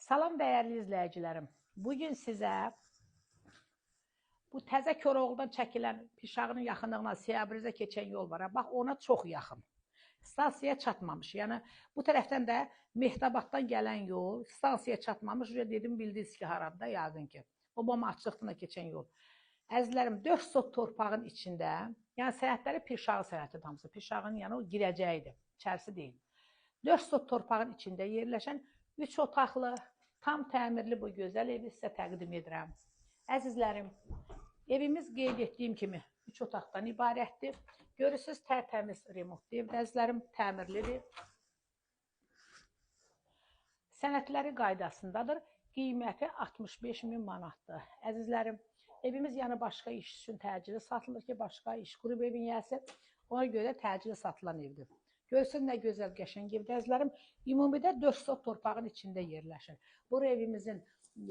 Salam dəyərli izləyicilərim. Bugün sizə bu təzə Koroğludan çəkilən Pirşağının yaxınlığına Siyabrizə keçən yol var. Bax, ona çox yaxın. Stansiyaya çatmamış. Yəni, bu tərəfdən də Mehtabaddan gələn yol, stansiyaya çatmamış. Dedim, bildiniz ki, harada, yəqin ki. Obama açıqlığına keçən yol. Əzizlərim, 4 sot torpağın içində, yəni sənədləri Pirşağı sənəti hamısı. Pirşağının yəni o girəcəyidir, içərisi deyil. 4 sot torpağın içində yerləşən 3 otaqlı, tam təmirli bu gözəl evi sizə təqdim edirəm. Əzizlərim, evimiz qeyd etdiyim kimi 3 otaqdan ibarətdir. Görürsünüz, tərtəmiz remontlu evdə, əzizlərim, təmirlidir. Sənədləri qaydasındadır. Qiyməti 65.000 manatdır. Əzizlərim, evimiz yəni başqa iş üçün təcili satılır ki, başqa iş qurub evin yəsi, ona görə təcili satılan evdir. Görürsünüz, nə gözəl qəşəng evdə, əzizlərim, ümumidə 4 sot torpağın içində yerləşir. Bu evimizin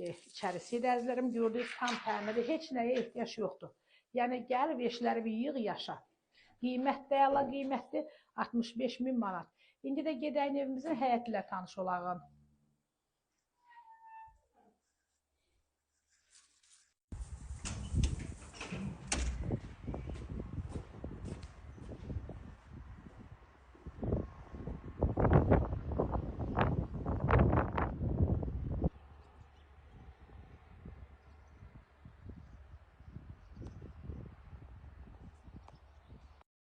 içərisi də, əzizlərim, gördüyünüz tam təmirli, heç nəyə ehtiyac yoxdur. Yəni, gəlib eşləri bir yığ, yaşa. Qiymət də əla qiymətdir, 65.000 manat. İndi də gedəyin evimizin həyəti ilə tanış olağın.